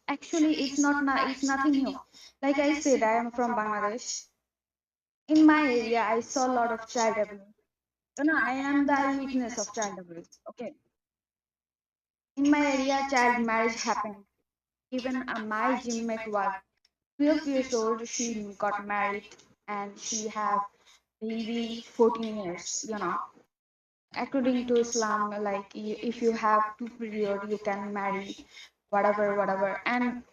Actually, it's nothing new. Like I said, I am from Bangladesh. In my area, I saw a lot of child abuse. I am the eyewitness of child abuse. Okay, in my area, child marriage happened. Even my gym-mate was 12 years old. She got married and she have baby 14 years. According to Islam, like if you have two period, you can marry whatever, and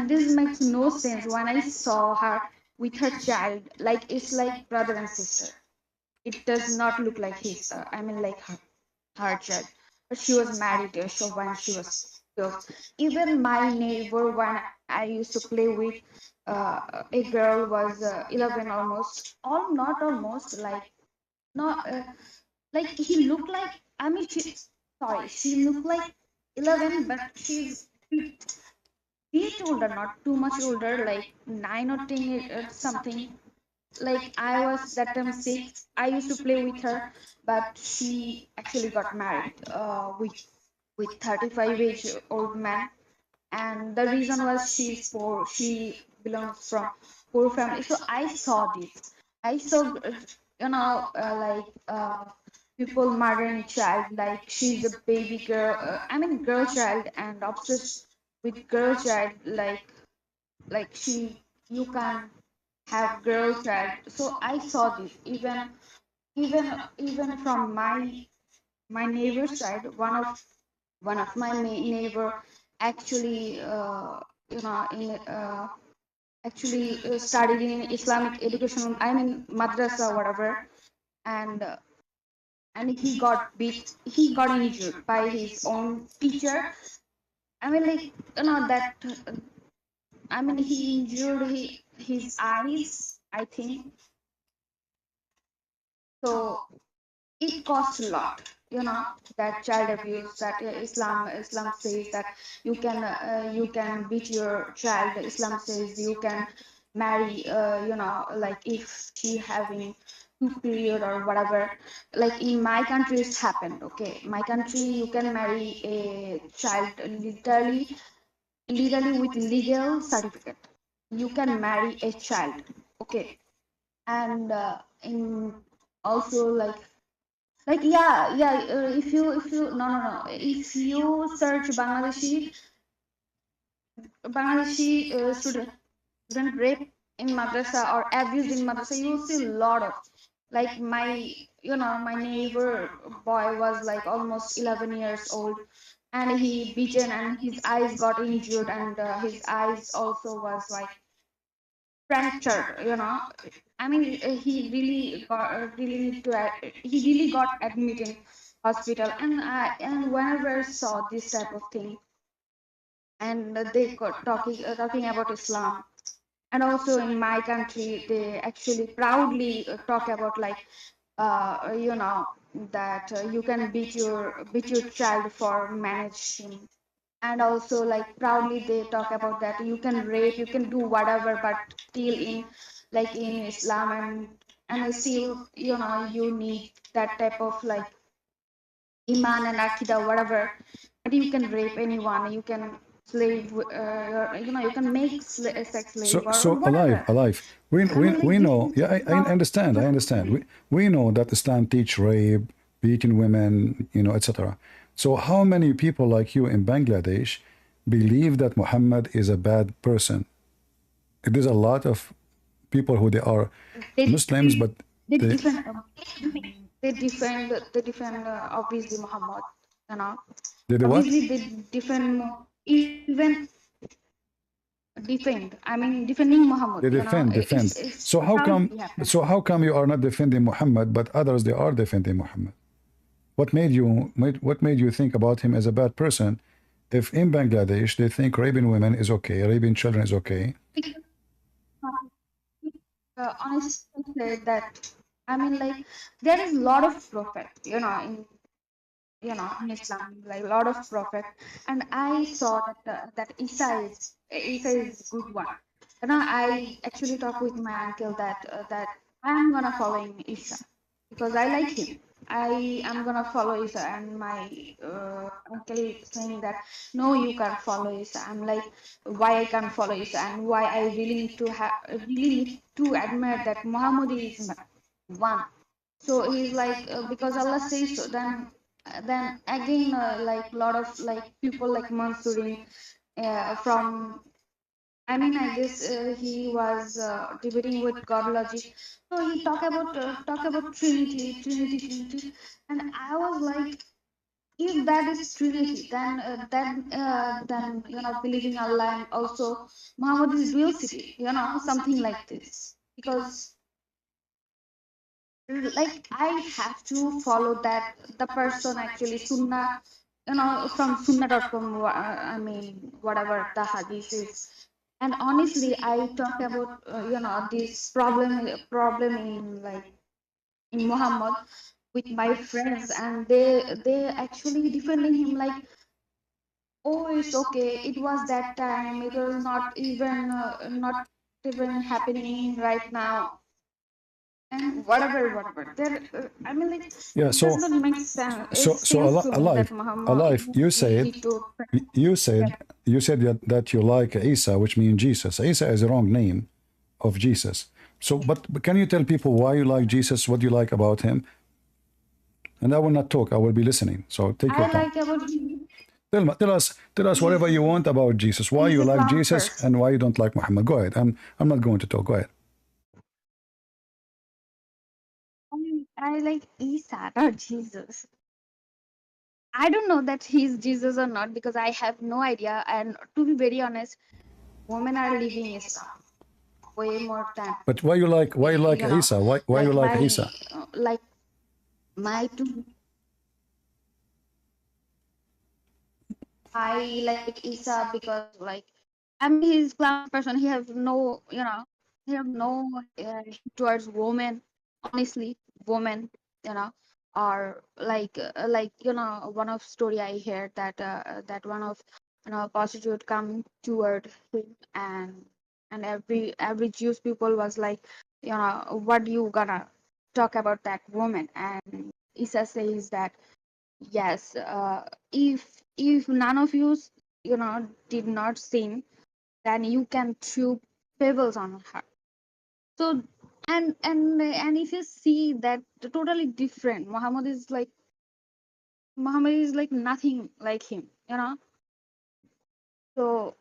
this makes no sense. When I saw her with her child, like it's like brother and sister. It does not look like his. I mean, like her child. But she was married so when she was 12. Even my neighbor, when I used to play with, a girl was 11 almost. All not almost like not like he looked like. I mean, she looked like 11, but she's bit older, not too much older, like 9 or 10 something. Like I was that time 6. I used to play with her, but she actually got married with 35 age old man, and the reason was she's poor. She belongs from poor family. So I saw this. I saw people murdering child, like she's a baby girl. I mean girl child, and obsessed with girl child, like you can have girl child. So I saw this. Even from my neighbor's side, one of my neighbor actually in actually studied in Islamic education, I mean madrasa whatever, and he got beat, he got injured by his own teacher. I mean, like, that I mean, he injured his eyes, I think. So it costs a lot, that child abuse, that Islam says that you can beat your child. Islam says you can marry, like if she having two period or whatever. Like in my country it's happened. Okay, my country, you can marry a child literally with legal certificate. You can marry a child. Okay, and in also yeah, if you no, if you search Bangladeshi student rape in madrasa or abused in madrasa, you will see a lot of, like, my neighbor boy was like almost 11 years old, and he beaten and his eyes got injured, and his eyes also was like fractured. I mean, he really got really need to he really got admitted in hospital. And whenever I saw this type of thing, and they got talking about Islam, and also in my country they actually proudly talk about, like, that you can beat your child for managing. And also, like, proudly they talk about that you can rape, you can do whatever, but still in, like, in Islam, and still, you need that type of, like, iman and akida whatever. But you can rape anyone, you can slave, you can make a sex slave or So alive, whatever. alive. I mean, like, We this know. is Yeah, I not understand. I understand. We know that Islam teach rape, beating women, etc. So how many people like you in Bangladesh believe that Muhammad is a bad person? There's a lot of people who they are they Muslims, but they they defend they defend obviously Muhammad, you know they what? obviously they defend even defend, I mean, defending Muhammad. They defend, defend. It's So how come? proudly happen. So how come you are not defending Muhammad, but others they are defending Muhammad? What made you think about him as a bad person? If in Bangladesh they think raping women is okay, raping children is okay. Because honestly said that, I mean, like, there is a lot of prophet, in Islam, like a lot of prophet, and I saw that Isa is good one. I actually talked with my uncle that I am gonna follow in Isa because I like him. I am gonna follow Isa, and my uncle saying that no, you can't follow Isa. I'm like, why I can't follow Isa, and why I really need to have really need to admit that Muhammad is one. So he's like, because Allah says so. Then again, like lot of like people like Mansurin from, I mean, I guess he was debating with God logic. So he talk about Trinity, Trinity, Trinity, and I was like, if that is Trinity, then believing Allah and also Muhammad is dual city, something like this. Because like I have to follow that the person actually Sunnah, from Sunnah.com. I mean, whatever the hadith is. And honestly, I talk about this problem in like in Muhammad with my friends, and they actually defending him like, oh, it's okay, it was that time, it was not even happening right now, and whatever. There, I mean, like, Yeah. it does So not make sense. It so seems to me that alive, Muhammad alive. really to. You Yeah. said that you like Isa, which means Jesus. Isa is the wrong name of Jesus. So, but can you tell people why you like Jesus? What do you like about him? And I will not talk. I will be listening. So take your I time. like about him. Tell us whatever He's you want about Jesus. Why he's you a like calm Jesus person. and why you don't like Muhammad. Go ahead. I'm not going to talk. Go ahead. I like Isa, not Jesus. I don't know that he's Jesus or not because I have no idea. And to be very honest, women are leaving Islam way more than But why you like Isa? Why you like like Isa? my two. I like Isa because like, I mean, he's clown person. He have no, he have no towards women. Honestly, women, you know, or like one of story I heard that one of prostitute come toward him, and every Jewish people was like, what you gonna talk about that woman? And Isa says that yes, if none of you did not sin, then you can throw pebbles on her. So, and if you see that totally different, Muhammad is like nothing like him. So,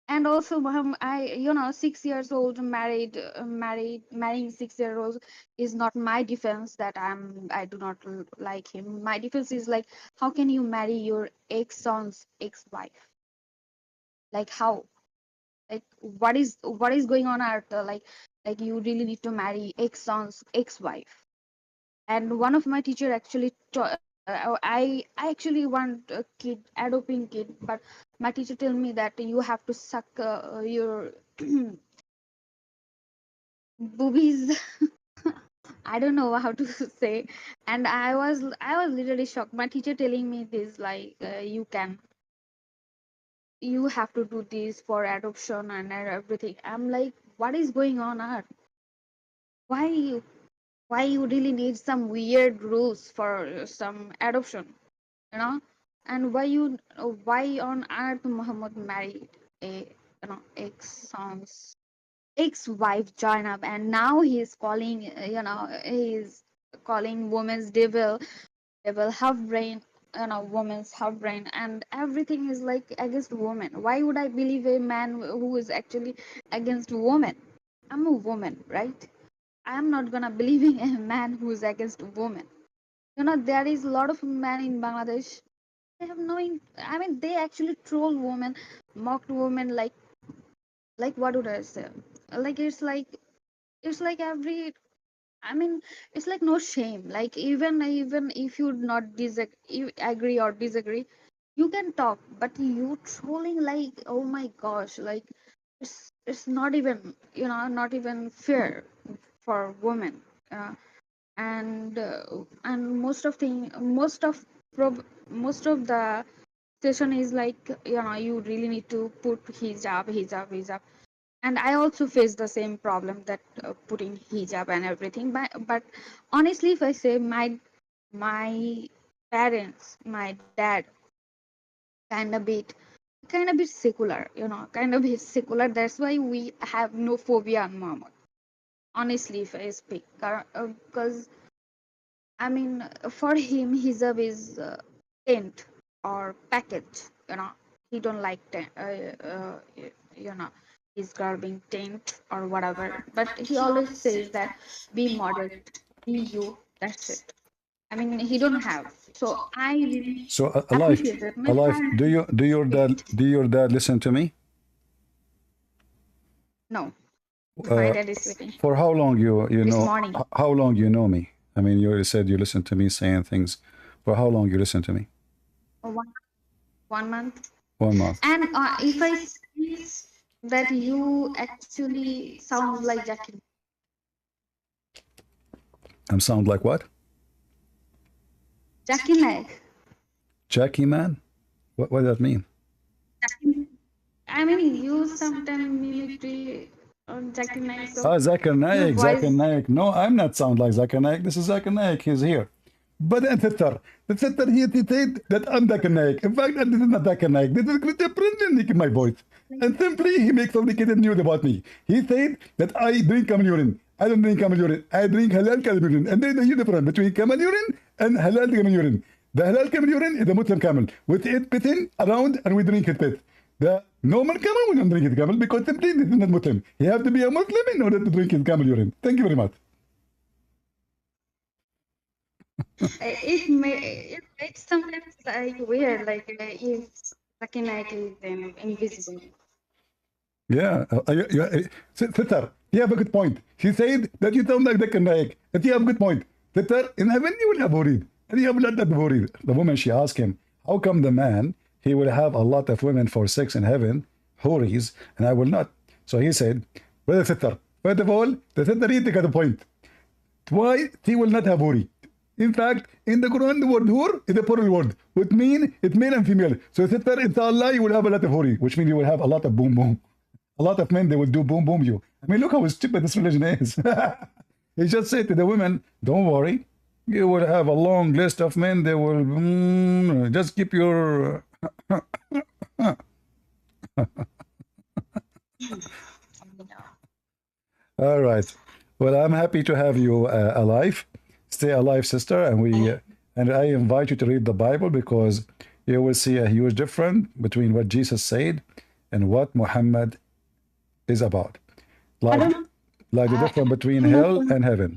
and also Muhammad, 6 years old marrying 6 year olds is not my defense that I do not like him. My defense is like, how can you marry your ex-son's ex-wife? Like how? Like what is going on at like you really need to marry ex-son's ex-wife? And one of my teacher actually I actually want a kid, adopting kid, but my teacher tell me that you have to suck your boobies. I don't know how to say. And I was literally shocked. My teacher telling me this like, you have to do this for adoption and everything. I'm like, what is going on Earth? Why you really need some weird rules for some adoption, you know? And why on earth Muhammad married a ex-son's ex-wife Zainab, and now he's calling he's calling women's devil half brain, woman's half brain, and everything is like against women. Why would I believe a man who is actually against women? I'm a woman, right? I'm not gonna believe in a man who's against women. There is a lot of men in Bangladesh. They have no I mean, they actually troll women, mocked women, like what would I say, like it's like every, I mean, it's like no shame. Like even if you not you agree or disagree, you can talk. But you trolling like, oh my gosh, like it's not even not even fair for women. Uh, and most of the session is like, you really need to put hijab. And I also face the same problem that putting hijab and everything. But honestly, if I say my parents, my dad, kind of bit secular, kind of bit secular. That's why we have no phobia on Muhammad. Honestly, if I speak, because I mean, for him, hijab is tent or package. He don't like you know, his girl being tent or whatever. But he always says that be moderate, be you. That's it. I mean, he don't have. So I really So, appreciate that. My alive. parents did. Do your dad listen to me? No, my Uh, dad is sleeping for how long you this know? morning. How long you know me? I mean, you said you listen to me saying things. For how long you listen to me? One, 1 month. 1 month. And if I say that you actually sounds like Jackie, I'm sound like what? Jackie Naik. Jackie man? What does that mean? I mean, you sometimes mimicry on Jackie Naik, so Ah, Zakir your Naik, Zakir voice. Naik. No, I'm not sound like Zakir Naik. This is Zakir Naik. He's here. But the sitter he said that I'm Zakir Naik. In fact, this is not Zakir Naik. This is pretending in my voice. And simply he makes complicated news about me. He said that I drink camel urine. I don't drink camel urine. I drink halal camel urine. And there's a huge difference between camel urine and halal camel urine. The halal camel urine is a Muslim camel with it pitten around and we drink it pit. The normal camel will not drink his camel because simply this is not Muslim. He have to be a Muslim in order to drink his camel urine. Thank you very much. It makes sometimes like weird, like if Jackie Naik is invisible. Yeah, sister, you have a good point. She said that you sound like the Naik. That you have a good point. Sister, in heaven you will have worried. And you have not that worried. The woman, she asked him, how come the man, he will have a lot of women for sex in heaven, houris, and I will not? So he said, well, sister, first of all, the sister, he take the point. Why? He will not have huri. In fact, in the Quran, the word hur is a plural word, which means it's male and female. So, sister, inshallah, you will have a lot of huri, which means you will have a lot of boom boom. A lot of men, they will do boom boom you. I mean, look how stupid this religion is. He just said to the women, don't worry, you will have a long list of men. They will just keep your. All right. Well, I'm happy to have you alive. Stay alive, sister. And I invite you to read the Bible because you will see a huge difference between what Jesus said and what Muhammad is about. I Like, don't. like the difference between I'm not. hell and heaven.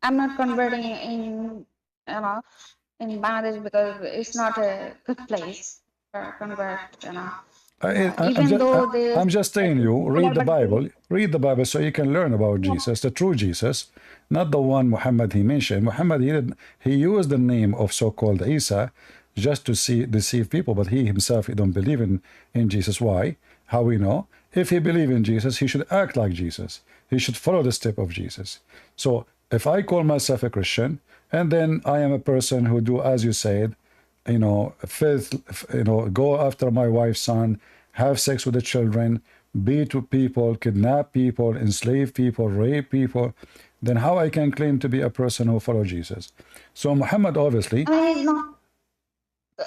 I'm not converting in in Bangladesh because it's not a good place for convert. Even though they I'm just saying you read the Bible, read the Bible so you can learn about Jesus, the true Jesus, not the one Muhammad he mentioned. Muhammad he used the name of so-called Isa just to deceive people, but he himself he don't believe in Jesus. Why? How we know? If he believe in Jesus, he should act like Jesus. He should follow the step of Jesus. So if I call myself a Christian and then I am a person who do as you said, filth, go after my wife's son, have sex with the children, beat people, kidnap people, enslave people, rape people, then how I can claim to be a person who follow Jesus? So Muhammad obviously. I mean, it's not.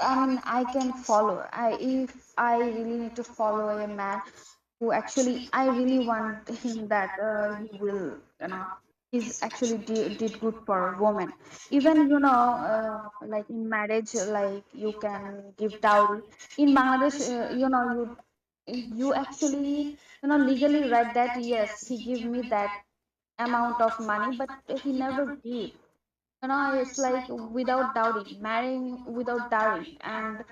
I mean, I can follow. If I really need to follow a man who actually, I really want him that he will, he's actually did good for women. Even like in marriage, like you can give dowry. In Bangladesh, you actually legally write that yes, he give me that amount of money, but he never give. It's like without dowry, marrying without dowry, and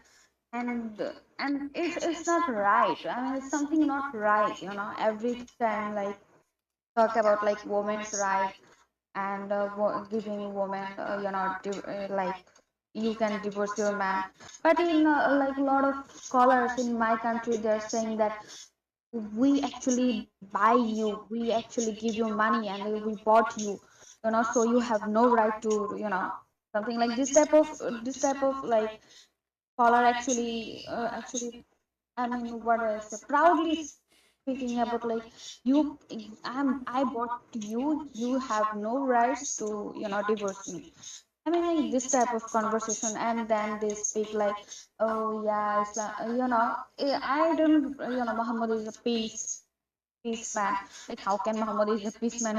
it's not right. I mean, it's something not right. Every time like talk about like women's right and giving women, like you can divorce your man. But in like a lot of scholars in my country, they're saying that we actually buy you, we actually give you money, and we bought you. So you have no right to, something like this type of like scholar actually I mean, what I say, proudly speaking about like you, I bought you, you have no rights to, divorce me. I mean, like this type of conversation, and then they speak like, oh yeah, Islam, I don't, Muhammad is a peace man. Like, how can Muhammad is a peace man?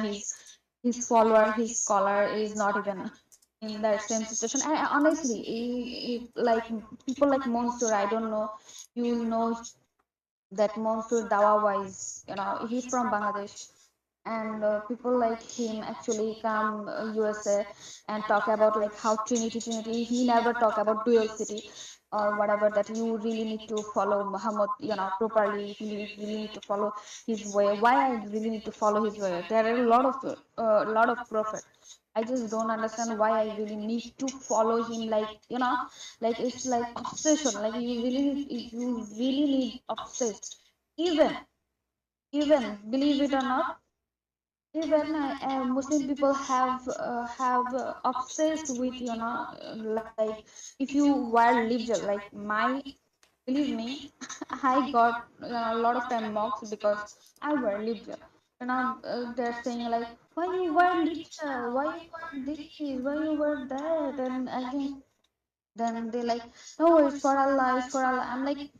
His follower, his scholar is not even in that same situation. And honestly, like people like Monsoor, I don't know, you'll know that Monsoor Dawawa is, he's from Bangladesh, and people like him actually come USA and talk about like how Trinity. He never talk about dual city or whatever, that you really need to follow Muhammad, properly. You really need to follow his way. Why I really need to follow his way? There are a lot of prophet. I just don't understand why I really need to follow him. Like, like it's like obsession. Like you really need obsessed. Even, believe it or not, even Muslim people have obsessed with, like if you wear libja, like my, believe me, I got a lot of time mocks because I wear libja. They're saying like, why you wear libja? Why you wear this? Why you wear that? And again, then they like, no, it's for Allah, it's for Allah. I'm like,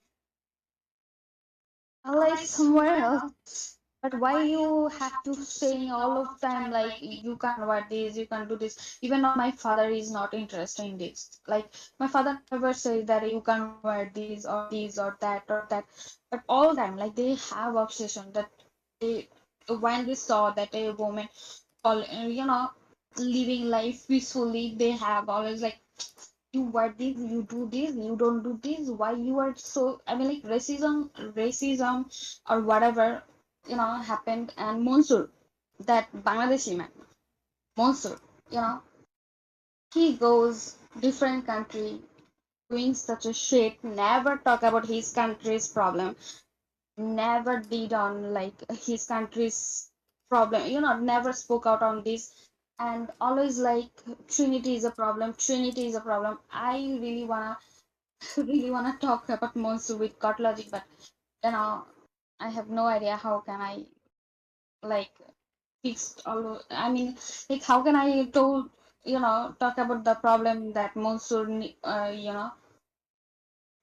Allah is somewhere else. But why you have to saying all of time like you can't wear this, you can't do this? Even though my father is not interested in this. Like my father never says that you can't wear this or that or that. But all time, like they have obsession that they, when they saw that a woman all, living life peacefully, they have always like, you wear this, you do this, you don't do this. Why you are so? I mean, like racism, or whatever, happened. And Mansoor, that Bangladeshi man, Mansoor, you know, he goes different country, doing such a shit. Never talk about his country's problem. Never did on like his country's problem. Never spoke out on this, and always like Trinity is a problem. Trinity is a problem. I really wanna talk about Monster with God Logic, but you know, I have no idea how can I like fix all. I mean, like how can I told, talk about the problem that Monster,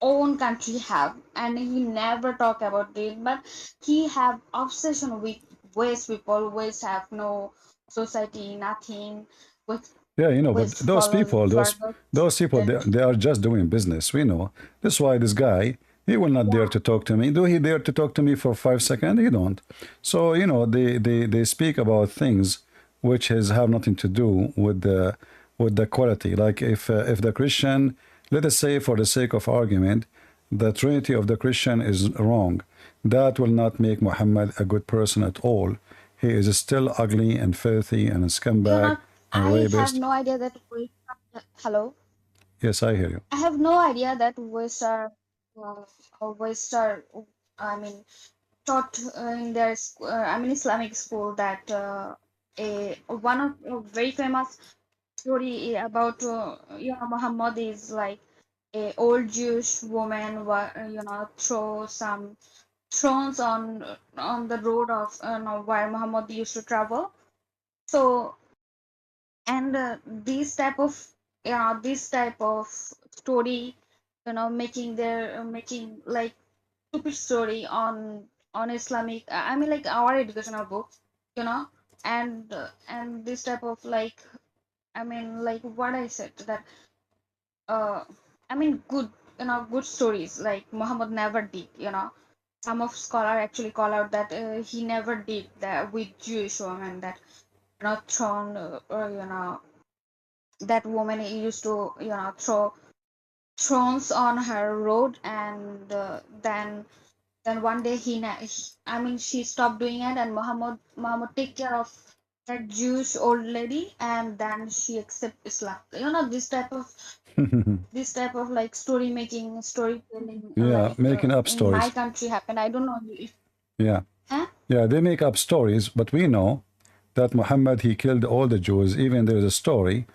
own country have, and he never talk about this, but he have obsession with West people. West have no society, nothing. With Yeah, but West follows those people, then they are just doing business. We know. That's why this guy, he will not dare to talk to me. Do he dare to talk to me for 5 seconds? He don't. So they speak about things which has have nothing to do with the quality. Like if the Christian, let us say for the sake of argument, the Trinity of the Christian is wrong, that will not make Muhammad a good person at all. He is still ugly and filthy and a scumbag and I have rapist. no idea that hello. Yes, I hear you. I have no idea that West are, I mean, taught in their I mean Islamic school that a one of a very famous story about Muhammad is like a old Jewish woman throw some thrones on the road of where Muhammad used to travel. So, and this type of story, making their making like stupid story on Islamic, I mean like our educational books, you know and this type of like, I mean like what I said, that uh I mean good stories like Muhammad never did. Some of scholar actually call out that he never did that with Jewish women, that thrown or that woman used to throw thrones on her road, and then one day I mean she stopped doing it, and Muhammad take care of that Jewish old lady, and then she accept Islam. This type of like storytelling, Yeah, like making up in my stories. country happened. I don't know if Yeah, huh? yeah, they make up stories, but we know that Muhammad he killed all the Jews. Even there is a story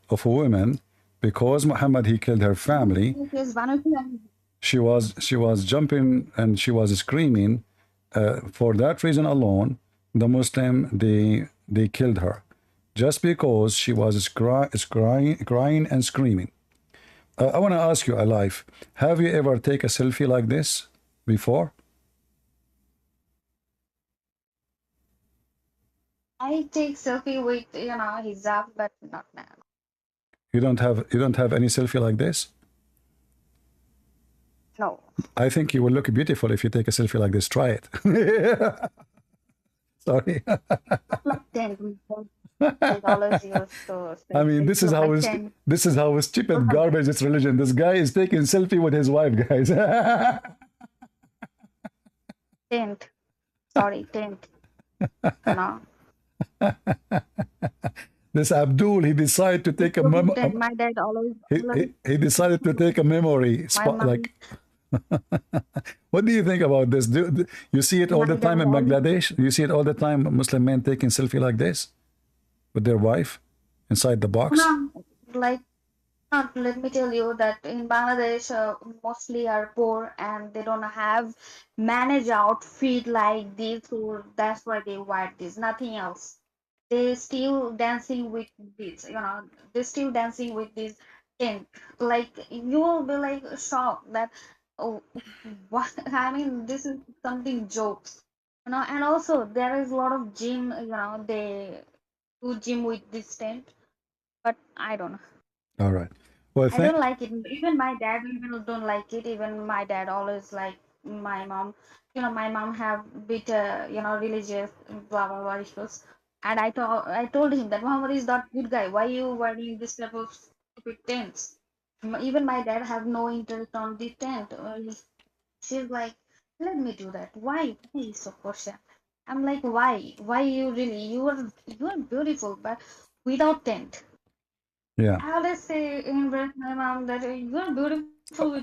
of a woman because Muhammad he killed her family. Yes, one of you. She was jumping and she was screaming For that reason alone, the Muslim they killed her, just because she was crying and screaming. I want to ask you, Alive, have you ever taken a selfie like this before? I take selfie with, hijab, but not now. You don't have any selfie like this? No. I think you will look beautiful if you take a selfie like this. Try it. Sorry. Like 10. They always used to I say mean, it look like 10. this is how stupid garbage this religion. This guy is taking selfie with his wife, guys. 10th. Sorry, 10th. No. This Abdul, he decided to take a So 10. My dad he decided to take a memory my spot. mom, Like, what do you think about this? You see it all my the time dad in always, Bangladesh? You see it all the time, Muslim men taking selfie like this with their wife inside the box? no, like, let me tell you that in Bangladesh, mostly are poor and they don't have manage outfit like this, so that's why they wear this, nothing else. They still dancing with this, they still dancing with this tent. Like you will be like shocked that, oh, what? I mean, this is something jokes, and also there is a lot of gym, they do gym with this tent, but I don't know. All right. Well, I don't like it. Even my dad even don't like it. Even my dad always like my mom. My mom have bit religious blah blah blah issues. And I told him that Muhammad is not good guy. Why you wearing this type of stupid tents? Even my dad have no interest on the tent. She's like, let me do that. Why? Why is so cautious? I'm like, why? Why you really? You are beautiful, but without tent. yeah. I always say in front of my mom that you're beautiful